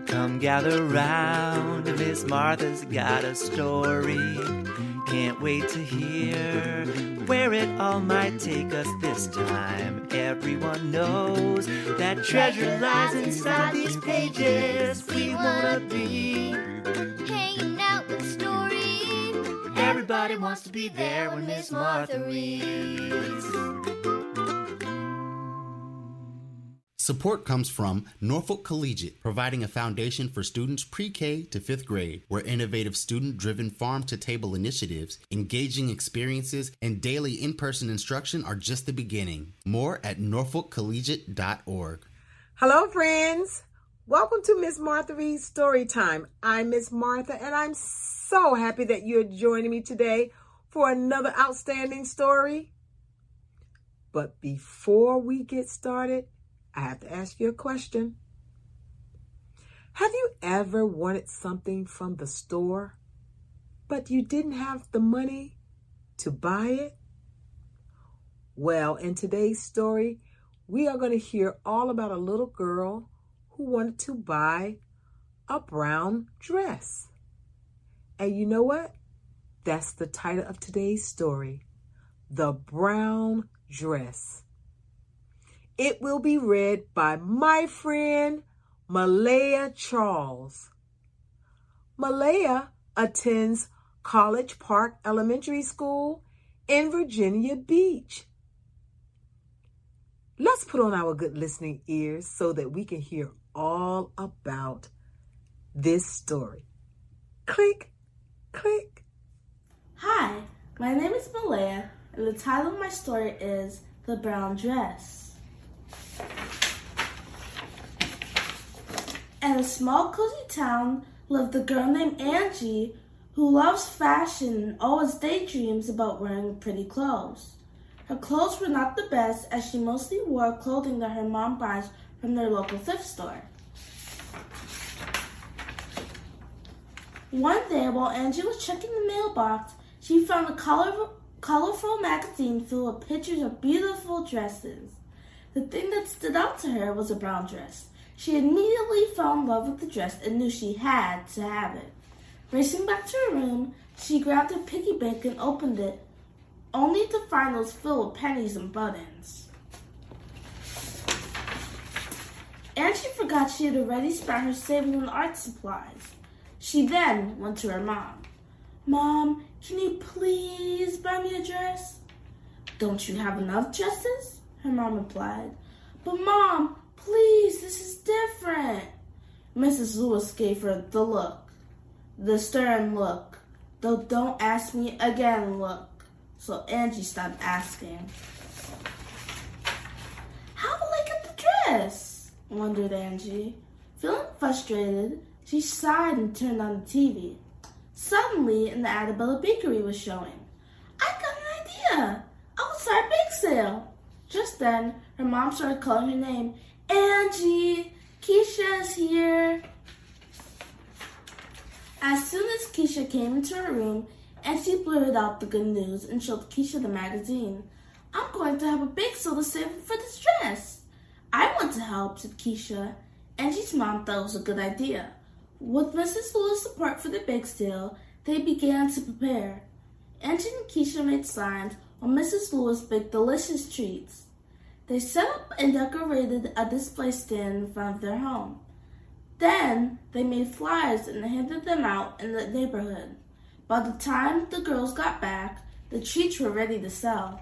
Come gather round, Miss Martha's got a story. Can't wait to hear where it all might take us this time. Everyone knows that treasure lies inside these pages. We wanna be hanging out with stories. Everybody wants to be there when Miss Martha reads. Support comes from Norfolk Collegiate, providing a foundation for students pre-K to 5th grade, where innovative student-driven farm-to-table initiatives, engaging experiences, and daily in-person instruction are just the beginning. More at norfolkcollegiate.org. Hello, friends. Welcome to Miss Martha Reads Story Time. I'm Miss Martha, and I'm so happy that you're joining me today for another outstanding story. But before we get started, I have to ask you a question. Have you ever wanted something from the store, but you didn't have the money to buy it? Well, in today's story, we are going to hear all about a little girl who wanted to buy a brown dress. And you know what? That's the title of today's story, The Brown Dress. It will be read by my friend, Malayia Charles. Malayia attends College Park Elementary School in Virginia Beach. Let's put on our good listening ears so that we can hear all about this story. Click, click. Hi, my name is Malayia, and the title of my story is The Brown Dress. In a small, cozy town lived a girl named Angie who loves fashion and always daydreams about wearing pretty clothes. Her clothes were not the best, as she mostly wore clothing that her mom buys from their local thrift store. One day, while Angie was checking the mailbox, she found a colorful magazine full of pictures of beautiful dresses. The thing that stood out to her was a brown dress. She immediately fell in love with the dress and knew she had to have it. Racing back to her room, she grabbed her piggy bank and opened it, only to find it was filled with pennies and buttons. Angie forgot she had already spent her savings on art supplies. She then went to her mom. "Mom, can you please buy me a dress?" "Don't you have enough dresses?" her mom replied. "But Mom, please, this is different." Mrs. Lewis gave her the stern look, the "don't ask me again" look. So Angie stopped asking. "How will I get the dress?" wondered Angie. Feeling frustrated, she sighed and turned on the TV. Suddenly, an ad about a bakery was showing. "I got an idea! I will start a bake sale." Just then, her mom started calling her name. "Angie, Keisha is here." As soon as Keisha came into her room, Angie blurted out the good news and showed Keisha the magazine. "I'm going to have a bake sale to save for this dress." "I want to help," said Keisha. Angie's mom thought it was a good idea. With Mrs. Lewis' support for the bake sale, they began to prepare. Angie and Keisha made signs while Mrs. Lewis baked delicious treats. They set up and decorated a display stand in front of their home. Then they made flyers and handed them out in the neighborhood. By the time the girls got back, the treats were ready to sell.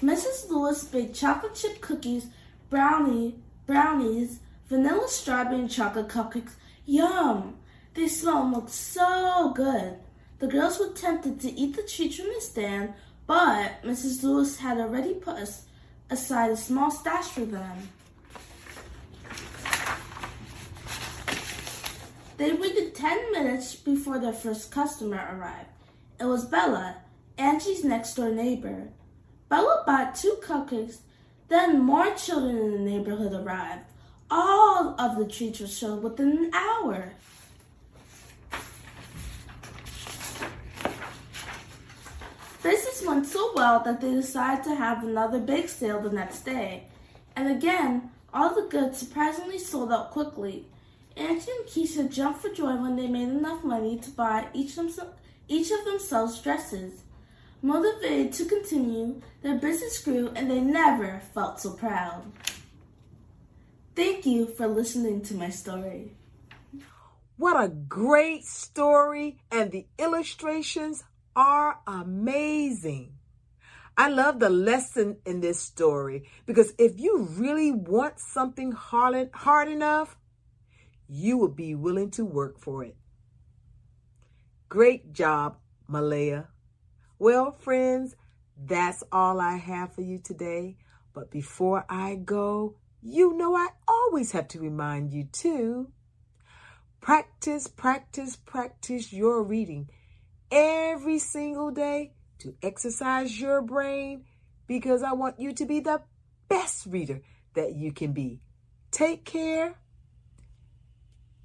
Mrs. Lewis baked chocolate chip cookies, brownies, vanilla strawberry and chocolate cupcakes. Yum! They smelled and looked so good. The girls were tempted to eat the treats from the stand, but Mrs. Lewis had already put aside a small stash for them. They waited 10 minutes before their first customer arrived. It was Bella, Angie's next-door neighbor. Bella bought 2 cupcakes, then more children in the neighborhood arrived. All of the treats were sold within an hour. Business went so well that they decided to have another big sale the next day. And again, all the goods surprisingly sold out quickly. Auntie and Keisha jumped for joy when they made enough money to buy each of themselves dresses. Motivated to continue, their business grew and they never felt so proud. Thank you for listening to my story. What a great story, and the illustrations are amazing. I love the lesson in this story because if you really want something hard enough, you will be willing to work for it. Great job, Malayia. Well, friends, that's all I have for you today. But before I go, you know I always have to remind you to practice, practice, practice your reading every single day to exercise your brain because I want you to be the best reader that you can be. Take care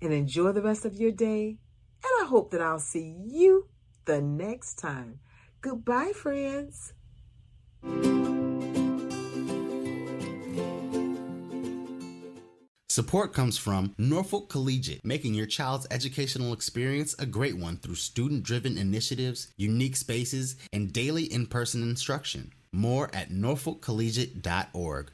and enjoy the rest of your day. And I hope that I'll see you the next time. Goodbye, friends. Support comes from Norfolk Collegiate, making your child's educational experience a great one through student-driven initiatives, unique spaces, and daily in-person instruction. More at norfolkcollegiate.org.